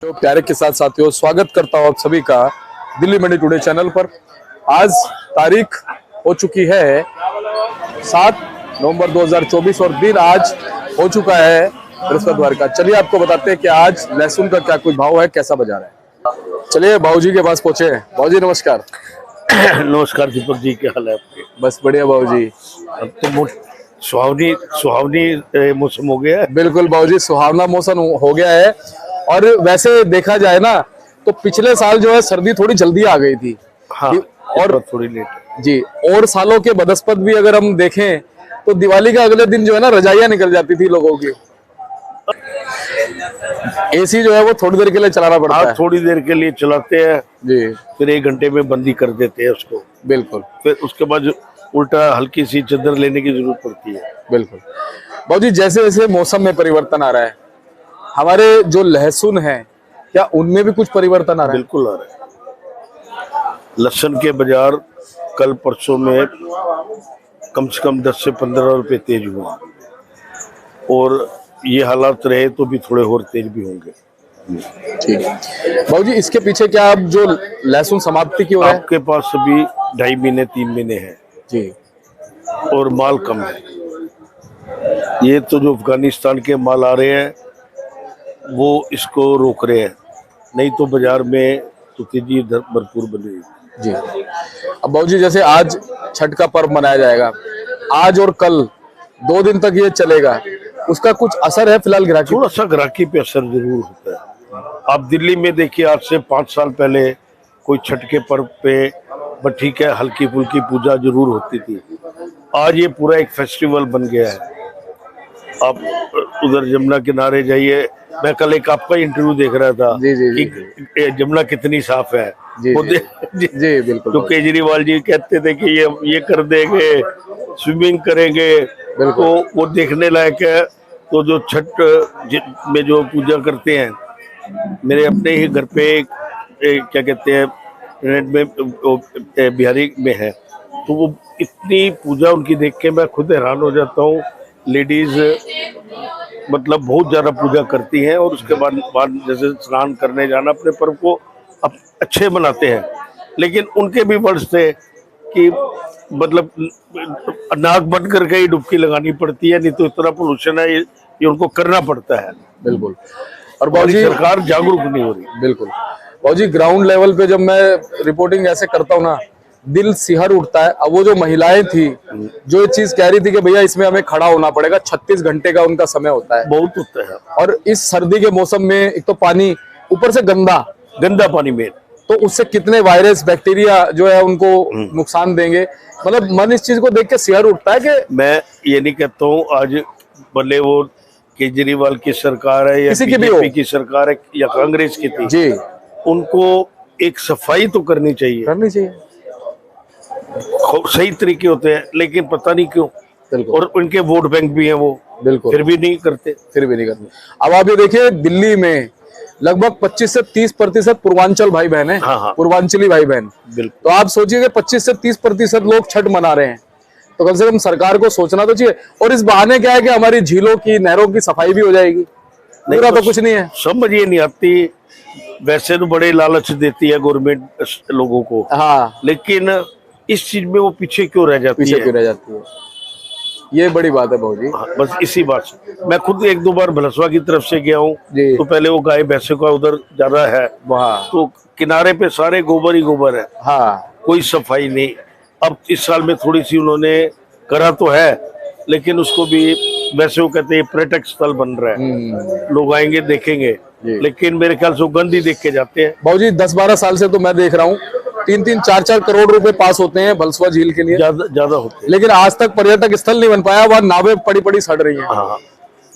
तो प्यारे के साथ साथियों, स्वागत करता हूं आप सभी का दिल्ली मंडी टुडे चैनल पर। आज तारीख हो चुकी है 7 नवंबर 2024 और दिन आज हो चुका है बृहस्पतिवार का। चलिए आपको बताते हैं कि आज लहसुन का क्या कुछ भाव है, कैसा बाजार है। चलिए बाबूजी के पास पहुंचे हैं। बाबूजी नमस्कार। नमस्कार दीपक जी, क्या हाल है आपके? बस बढ़िया बाबूजी। अब तो सुहावनी सुहावनी मौसम हो गया है। बिल्कुल बाबूजी, सुहावना मौसम हो गया है। और वैसे देखा जाए ना तो पिछले साल जो है सर्दी थोड़ी जल्दी आ गई थी। हाँ, और थोड़ी लेट जी। और सालों के बदस्पत भी अगर हम देखें तो दिवाली का अगले दिन जो है ना रजाइयां निकल जाती थी लोगों की। एसी जो है वो थोड़ी देर के लिए चलाना पड़ता है। थोड़ी देर के लिए चलाते हैं जी, फिर 1 घंटे में बंदी कर देते हैं उसको। बिल्कुल फिर उसके बाद उल्टा हल्की सी चादर लेने की जरूरत पड़ती है। बिल्कुल बाबूजी, जैसे जैसे मौसम में परिवर्तन आ रहा है, हमारे जो लहसुन है क्या उनमें भी कुछ परिवर्तन आ रहा है? बिल्कुल आ रहा है। लहसुन के बाजार कल परसों में कम से कम 10 से 15 रुपए तेज हुआ और ये हालात रहे तो भी थोड़े और तेज भी होंगे। ठीक है बाबूजी, इसके पीछे क्या अब जो लहसुन समाप्ति की ओर है? आपके पास अभी 2.5 महीने 3 महीने हैं जी, और माल कम है। ये तो जो अफगानिस्तान के माल आ रहे हैं वो इसको रोक रहे हैं, नहीं तो बाजार में तो तेजी भरपूर बनेगी। जी। अब बाबूजी, जैसे आज छठ का पर्व मनाया जाएगा, आज और कल 2 दिन तक ये चलेगा, उसका कुछ असर है फिलहाल ग्राहकी? थोड़ा सा ग्राहकी पे असर जरूर होता है। आप दिल्ली में देखिए, आज से 5 साल पहले कोई छठ के पर्व पे बस ठीक है हल्की फुल्की पूजा जरूर होती थी। आज ये पूरा एक फेस्टिवल बन गया है। आप उधर जमुना किनारे जाइए, मैं कल एक आपका इंटरव्यू देख रहा था जी, जी, जी, कि जमुना कितनी साफ है। जी, वो जी, जी, बिल्कुल। जो केजरीवाल जी कहते थे कि ये कर देंगे, स्विमिंग करेंगे, तो वो देखने लायक है। तो जो छठ में जो पूजा करते हैं, मेरे अपने ही घर पे क्या कहते हैं में बिहारी में है, तो वो इतनी पूजा उनकी देख के मैं खुद हैरान हो जाता हूँ। लेडीज मतलब बहुत ज्यादा पूजा करती हैं और उसके बाद जैसे स्नान करने जाना, अपने पर्व को अब अच्छे मनाते हैं। लेकिन उनके भी वर्ष थे कि मतलब नाक बंद करके ही डुबकी लगानी पड़ती है, नहीं तो इतना पोल्यूशन है, ये उनको करना पड़ता है। बिल्कुल। और बाबूजी, सरकार जागरूक नहीं हो रही। बिल्कुल बाबूजी, ग्राउंड लेवल पे जब मैं रिपोर्टिंग ऐसे करता हूँ ना, दिल सिहर उठता है। अब वो जो महिलाएं थी जो ये चीज कह रही थी कि भैया इसमें हमें खड़ा होना पड़ेगा, 36 घंटे का उनका समय होता है, बहुत होता है। और इस सर्दी के मौसम में एक तो पानी ऊपर से गंदा पानी में, तो उससे कितने वायरस बैक्टीरिया जो है उनको नुकसान देंगे। मतलब मन इस चीज को देख के सिहर उठता है कि मैं ये नहीं कहता हूँ आज भले वो केजरीवाल की सरकार है या बीजेपी की सरकार है या कांग्रेस की थी जी, उनको एक सफाई तो करनी चाहिए। सही तरीके होते हैं, लेकिन पता नहीं क्यों, और उनके वोट बैंक भी हैं वो, बिल्कुल फिर भी नहीं करते। अब आप ये देखिए, दिल्ली में लगभग 25 से 30% पूर्वांचल भाई बहन है। हाँ। पूर्वांचली भाई बहन। तो आप सोचिए कि 25 से 30% लोग छठ मना रहे हैं, तो कम से कम सरकार को सोचना तो चाहिए। और इस बहाने क्या है कि हमारी झीलों की, नहरों की सफाई भी हो जाएगी। पूरा तो कुछ नहीं है। समझ ये नहीं आती। वैसे तो बड़े लालच देती है गवर्नमेंट लोगों को, हाँ, लेकिन इस चीज में वो पीछे क्यों रह जाती है? ये बड़ी बात है बाबूजी। हाँ, बस इसी बात से मैं खुद 1-2 बार भलसवा की तरफ से गया हूँ, तो पहले वो गाय भैंसों का उधर ज्यादा है वहाँ, तो किनारे पे सारे गोबर ही गोबर है। हाँ, कोई सफाई नहीं। अब इस साल में थोड़ी सी उन्होंने करा तो है, लेकिन उसको भी वैसे वो कहते हैं पर्यटक स्थल बन रहा है, लोग आएंगे देखेंगे, लेकिन मेरे ख्याल से वो गंदी देख के जाते हैं। बाबूजी 10-12 साल से तो मैं देख रहा हूँ 3-3, 4-4 करोड़ रुपए पास होते हैं भलसवा झील के लिए, ज्यादा होते हैं, लेकिन आज तक पर्यटक स्थल नहीं बन पाया। वहाँ नावें पड़ी सड़ रही हैं। हाँ,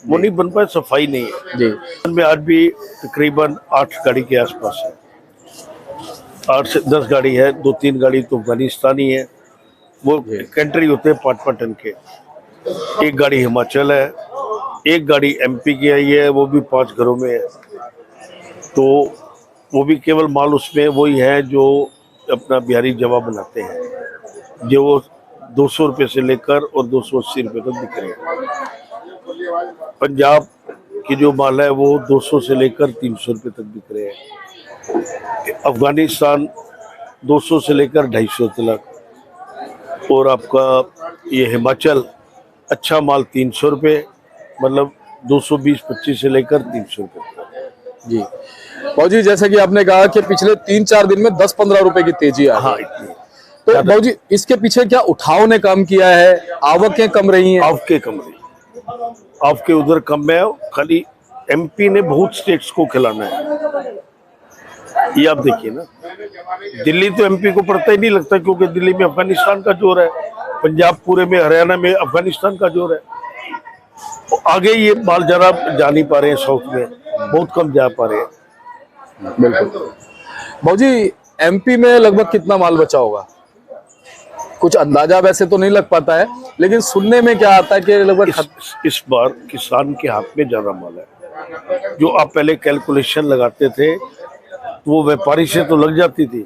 वो नहीं बन पाए, सफाई नहीं है जी। में आज भी तकरीबन 8 गाड़ी के आसपास है, 8 से 10 गाड़ी है। 2-3 गाड़ी तो अफगानिस्तानी है, वो कंट्री होते हैं 5-5 टन के। 1 गाड़ी हिमाचल है, 1 गाड़ी MP की आई है, वो भी 5 घरों में है। तो वो भी केवल माल उसमें वही है जो अपना बिहारी जवा बनाते हैं, जो 200 रुपये से लेकर और 280 रुपये तक बिक रहे हैं। पंजाब की जो माल है वो 200 से लेकर 300 रुपये तक बिक रहे हैं। अफगानिस्तान 200 से लेकर 250 तक। और आपका ये हिमाचल अच्छा माल 300 रुपये, मतलब 220-25 से लेकर 300 रुपये। जी बाबूजी, जैसे कि आपने कहा कि पिछले 3-4 दिन में 10-15 रुपए की तेजी आ हाँ गई। इतनी। तो बाबूजी इसके पीछे क्या उठाव ने काम किया है, आवकें कम रही हैं? आपके कम रही, आपके उधर कम है। खाली एमपी ने बहुत स्टेट्स को खिलाना है, ये आप देखिए ना। दिल्ली तो एमपी को पड़ता ही नहीं लगता, क्योंकि दिल्ली में अफगानिस्तान का जोर है, पंजाब पूरे में, हरियाणा में अफगानिस्तान का जोर है। तो आगे ये माल जरा जा नहीं पा रहे हैं, साउथ में बहुत कम जा पा रहे हैं। बिल्कुल। बाबूजी एमपी में लगभग कितना माल बचा होगा? कुछ अंदाजा वैसे तो नहीं लग पाता है, लेकिन सुनने में क्या आता है कि लगभग इस बार किसान के हाथ में ज्यादा माल है। जो आप पहले कैलकुलेशन लगाते थे वो व्यापारी से तो लग जाती थी,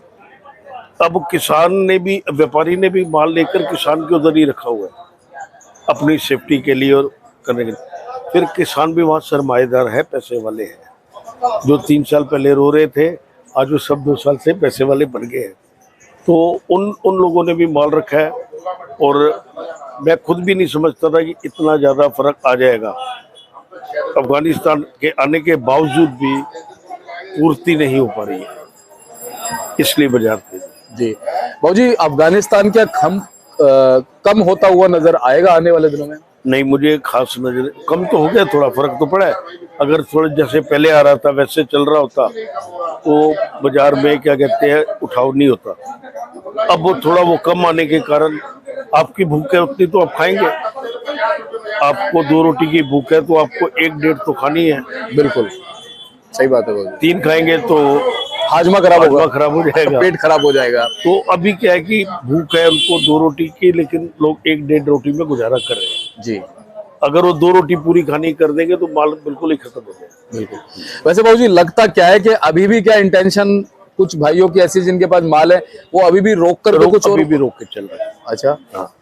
अब किसान ने भी, व्यापारी ने भी माल लेकर किसान के उधर ही रखा हुआ है अपनी सेफ्टी के लिए और करने के लिए। फिर किसान भी वहाँ सरमाएदार है, पैसे वाले हैं। जो 3 साल पहले रो रहे थे, आज वो सब 2 साल से पैसे वाले बन गए हैं। तो उन लोगों ने भी माल रखा है, और मैं खुद भी नहीं समझता था कि इतना ज़्यादा फर्क आ जाएगा। अफगानिस्तान के आने के बावजूद भी पूर्ति नहीं हो पा रही है, इसलिए बाजार तेज। जी बाबूजी, अफगानिस्तान क्या कम होता हुआ नजर आएगा आने वाले दिनों में? नहीं, मुझे खास नजर कम तो हो गया, थोड़ा फर्क तो पड़ा है। अगर थोड़ा जैसे पहले आ रहा था वैसे चल रहा होता तो बाजार में क्या कहते हैं उठाव नहीं होता। अब वो थोड़ा वो कम आने के कारण आपकी भूख है उतनी तो आप खाएंगे। आपको 2 रोटी की भूख है तो आपको 1-1.5 तो खानी है। बिल्कुल सही बात है बाबूजी। 3 खाएंगे तो हाजमा खराब होगा, खराब हो जाएगा, पेट खराब हो जाएगा। तो अभी क्या है कि भूख है उनको 2 रोटी की, लेकिन लोग 1-1.5 रोटी में गुजारा कर रहे हैं। जी अगर वो 2 रोटी पूरी खानी कर देंगे तो माल बिल्कुल ही खत्म हो जाएगा। बिल्कुल। वैसे बाबूजी लगता क्या है कि अभी भी क्या इंटेंशन कुछ भाइयों की ऐसी जिनके पास माल है वो अभी भी रोक कर कुछ और अभी भी रोक के चल रहा है। अच्छा हाँ,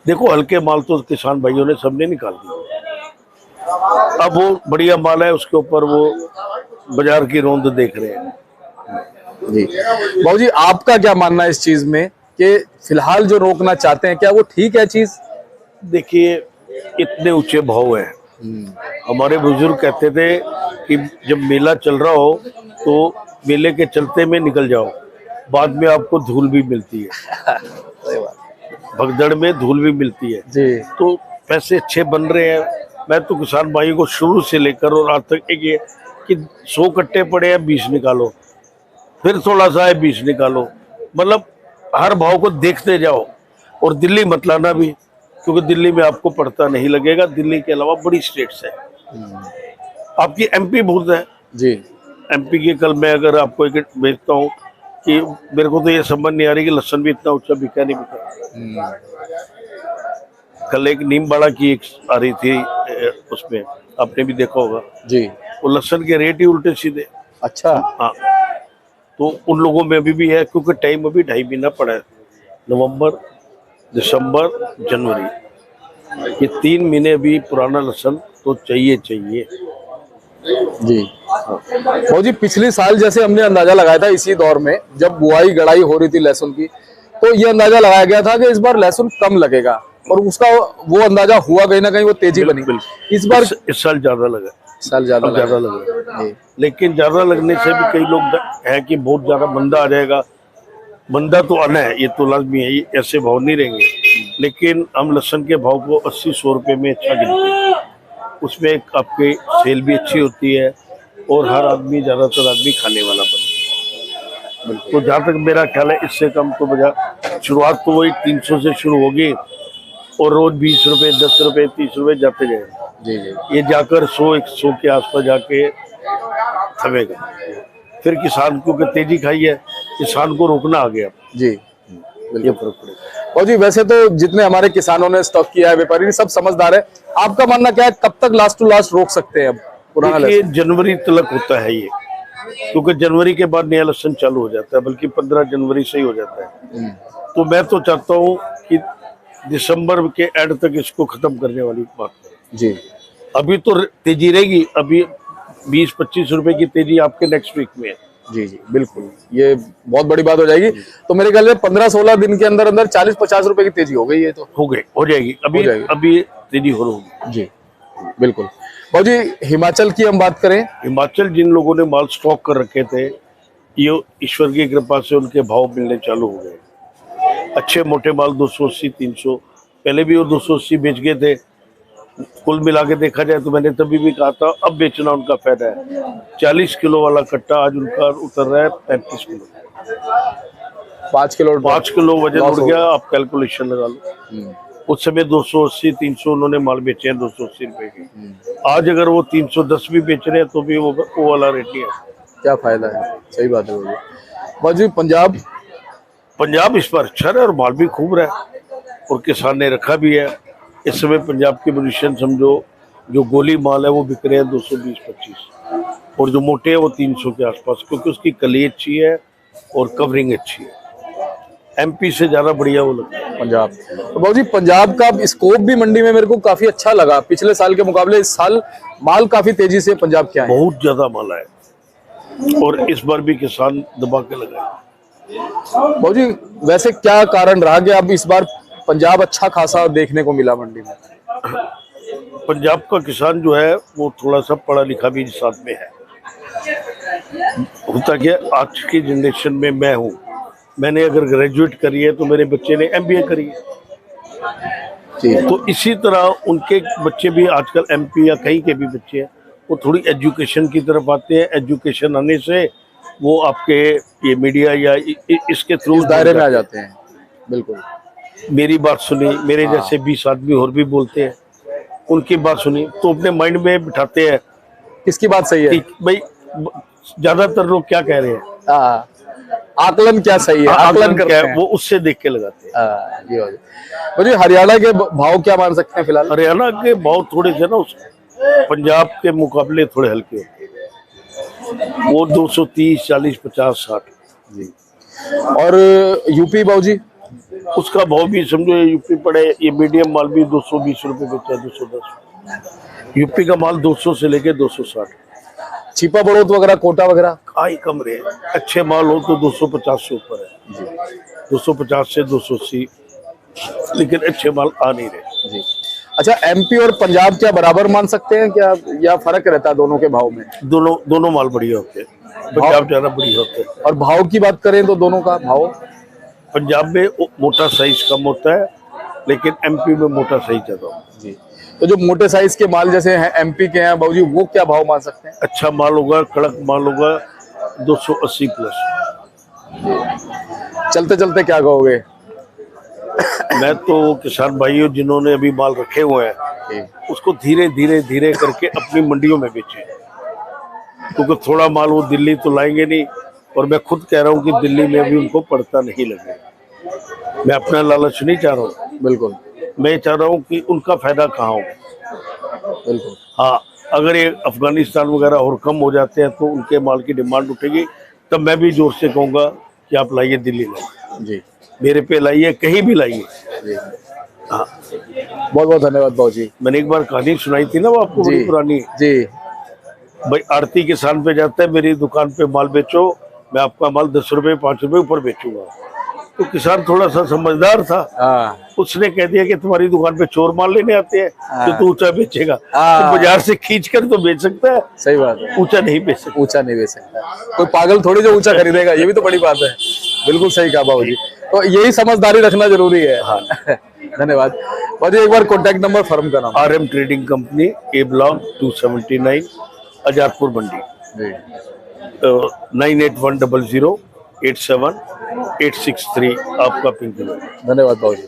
देखो हल्के माल तो किसान भाइयों ने सबने निकाल दिया। अब वो बढ़िया माल है उसके ऊपर वो बाजार की रौंद देख रहे हैं। जी बाबूजी, आपका क्या मानना है इस चीज में कि फिलहाल जो रोकना चाहते हैं क्या वो ठीक है चीज? देखिए इतने ऊंचे भाव हैं। हमारे बुजुर्ग कहते थे कि जब मेला चल रहा हो तो मेले के चलते में निकल जाओ, बाद में आपको धूल भी मिलती है। भगदड़ में धूल भी मिलती है। जी तो पैसे अच्छे बन रहे हैं। मैं तो किसान भाई को शुरू से लेकर और आज तक एक ये कि 100 कट्टे पड़े हैं 20 निकालो, फिर थोड़ा सा है 20 निकालो, मतलब हर भाव को देखते जाओ। और दिल्ली मत लाना भी, क्योंकि दिल्ली में आपको पड़ता नहीं लगेगा। दिल्ली के अलावा बड़ी स्टेट्स है आपकी। एमपी बहुत है जी। एमपी की कल मैं अगर आपको एक भेजता हूँ कि मेरे को तो ये समझ नहीं आ रही कि लहसन भी इतना ऊंचा बिका नहीं बिका। कल एक नीमबाड़ा की एक आ रही थी, उसमें आपने भी देखा होगा जी। वो लहसन के रेट ही उल्टे सीधे। अच्छा हाँ, तो उन लोगों में अभी है, क्योंकि टाइम अभी 2.5 महीना पड़ा है। नवंबर, दिसंबर, जनवरी, ये 3 महीने भी पुराना लहसन तो चाहिए। जी बाबूजी, पिछले साल जैसे हमने अंदाजा लगाया था इसी दौर में जब बुआई गड़ाई हो रही थी लहसुन की, तो ये अंदाजा लगाया गया था कि इस बार लहसुन कम लगेगा, और उसका वो अंदाजा हुआ, कहीं ना कहीं वो तेजी बनी। इस बार इस साल ज्यादा लगा, ज्यादा लगा। लेकिन ज्यादा लगने से भी कई लोग है कि बहुत ज्यादा मंदा आ जाएगा। मंदा तो आना है, ये तो लाजमी है, ये ऐसे भाव नहीं रहेंगे। लेकिन हम लहसुन के भाव को 80-100 रुपए में अच्छा गिनते हैं। उसमें एक आपके सेल भी अच्छी होती है और हर आदमी, ज्यादातर आदमी खाने वाला बनता है। तो जहाँ तक मेरा ख्याल है इससे कम तो बजा शुरुआत तो वही 300 से शुरू होगी और रोज 20 रुपए, 10 रुपए, 30 रुपए जाते जाएंगे। जी जी। ये जाकर 100-100 के आसपास जाके थमेगा। फिर किसान को तेजी खाई है, किसान को रोकना आ गया। जी ये फर्क पड़ेगा। और जी वैसे तो जितने हमारे किसानों ने स्टॉक किया है, व्यापारी सब समझदार है। आपका मानना क्या है, कब तक लास्ट टू लास्ट रोक सकते हैं अब पुराना लहसुन? जनवरी तक होता है ये, क्योंकि जनवरी के बाद नया लहसुन चालू हो जाता है, बल्कि 15 जनवरी से ही हो जाता है। तो मैं तो चाहता हूँ कि दिसंबर के एंड तक इसको खत्म करने वाली बात है। जी अभी तो तेजी रहेगी, अभी 20-25 रुपए की तेजी आपके नेक्स्ट वीक में है। जी जी बिल्कुल, ये बहुत बड़ी बात हो जाएगी। तो मेरे ख्याल में 15-16 दिन के अंदर अंदर 40-50 रुपए की तेजी हो गई है। तो हो जाएगी अभी तेजी हो रही है। जी बिल्कुल। बाबूजी हिमाचल की हम बात करें, हिमाचल जिन लोगों ने माल स्टॉक कर रखे थे, ये ईश्वर की कृपा से उनके भाव मिलने चालू हो गए। अच्छे मोटे माल 280-300, पहले भी वो 280 बेच गए थे। कुल मिला के देखा जाए तो मैंने तभी भी कहा था अब बेचना उनका फायदा है। 40 किलो वाला कट्टा आज उनका उतर रहा है 35 किलो। 5 किलो वजन उड़ गया। आप कैलकुलेशन लगा लो। उस समय 280-300 उन्होंने माल बेचे हैं 280 रुपए के। आज अगर वो 310 भी बेच रहे हैं तो भी वो वाला रेट ही है। क्या फायदा है, सही बात है बाबूजी। पंजाब इस पर अच्छा है और माल भी खूब रहा है और किसान ने रखा भी है। इस समय पंजाब के पोजीशन समझो, जो गोली माल है वो बिक रहे हैं 220-25 और जो मोटे हैं वो 300 के आसपास, क्योंकि उसकी कली अच्छी है और कवरिंग अच्छी है। एमपी से ज्यादा बढ़िया वो लगता है पंजाब। तो बाबूजी पंजाब का स्कोप भी मंडी में मेरे को काफी अच्छा लगा। पिछले साल के मुकाबले इस साल माल काफी तेजी से पंजाब के आए, बहुत ज्यादा माल है और इस बार भी किसान दबा के लगाए। बाबूजी वैसे क्या कारण रहा कि अब इस बार पंजाब अच्छा खासा देखने को मिला मंडी में? पंजाब का किसान जो है वो थोड़ा सा पढ़ा लिखा भी साथ में है। होता क्या, आज की जनरेशन में मैं हूँ, मैंने अगर ग्रेजुएट करी है तो मेरे बच्चे ने एमबीए करी है। तो इसी तरह उनके बच्चे भी आजकल एमपी या कहीं के भी बच्चे हैं, वो थोड़ी एजुकेशन की तरफ आते हैं। एजुकेशन आने से वो आपके ये मीडिया या इसके थ्रू दायरे में आ जाते हैं। बिल्कुल, मेरी बात सुनी, मेरे जैसे 20 आदमी और भी बोलते हैं, उनकी बात सुनी तो अपने माइंड में बिठाते हैं किसकी बात सही है भाई। ज्यादातर लोग क्या कह रहे हैं, आकलन क्या सही है, आकलन क्या है, वो उससे देख के लगाते हैं। मुझे हरियाणा के भाव क्या मान सकते हैं फिलहाल? हरियाणा के भाव थोड़े से ना पंजाब के मुकाबले थोड़े हल्के होते हैं। वो 230, 40, 50, 60 जी। और यूपी बाबूजी उसका भाव भी समझो, यूपी पड़े ये मीडियम माल भी 220 रुपए बेचा है, 210। यूपी का माल 200 से लेके 260। छिपा बड़ौत वगैरह, कोटा वगैरह आई कम रहे। अच्छे माल हो तो 250 से ऊपर है, 250 से 280, लेकिन अच्छे माल आ नहीं रहे जी। अच्छा, एमपी और पंजाब क्या बराबर मान सकते हैं क्या, या फर्क रहता है दोनों के भाव में? दोनों माल बढ़िया होते हैं, पंजाब ज्यादा बढ़िया होते हैं। और भाव की बात करें तो दोनों का भाव, पंजाब में मोटा साइज कम होता है लेकिन एमपी में मोटा साइज ज्यादा होता है। जी। तो जो मोटे साइज के माल जैसे हैं एमपी के हैं बाबूजी, वो क्या भाव मान सकते हैं? अच्छा माल होगा, कड़क माल होगा 280 प्लस। चलते चलते क्या कहोगे? मैं तो किसान भाइयों जिन्होंने अभी माल रखे हुए हैं उसको धीरे धीरे धीरे करके अपनी मंडियों में बेचें, क्योंकि थोड़ा माल वो दिल्ली तो लाएंगे नहीं, और मैं खुद कह रहा हूँ कि दिल्ली में अभी उनको पड़ता नहीं लगेगा। मैं अपना लालच नहीं चाह रहा हूँ, बिल्कुल, मैं चाह रहा हूँ कि उनका फायदा कहाँ हो। बिल्कुल। हाँ, अगर ये अफगानिस्तान वगैरह और कम हो जाते हैं तो उनके माल की डिमांड उठेगी, तब मैं भी जोर से कहूँगा कि आप लाइए, दिल्ली लाइए जी, मेरे पे लाइए, कहीं भी लाइए। हाँ, बहुत बहुत धन्यवाद बाबूजी। मैंने एक बार कहानी सुनाई थी ना वो आपको, बड़ी पुरानी जी। भाई, आड़ती किसान पे जाता है, मेरी दुकान पे माल बेचो, मैं आपका माल 10 रुपए 5 रुपए ऊपर बेचूंगा। तो किसान थोड़ा सा समझदार था, उसने कह दिया कि तुम्हारी दुकान पे चोर माल लेने आते हैं तो तू ऊंचा बेचेगा, तो बाजार से खींच कर तो बेच सकता है, सही बात है, ऊंचा नहीं बेच सकता। ऊंचा नहीं बेच सकता, कोई पागल थोड़ी जो ऊंचा खरीदेगा, ये भी तो बड़ी बात है। बिल्कुल सही कहा बाबूजी, तो यही समझदारी रखना जरूरी है। हाँ। धन्यवाद बाबूजी। एक बार कॉन्टैक्ट नंबर, फर्म का नाम? RM trading company, A block 279, अजारपुर मंडी। 9810087863 आपका पिंक। धन्यवाद बाबूजी।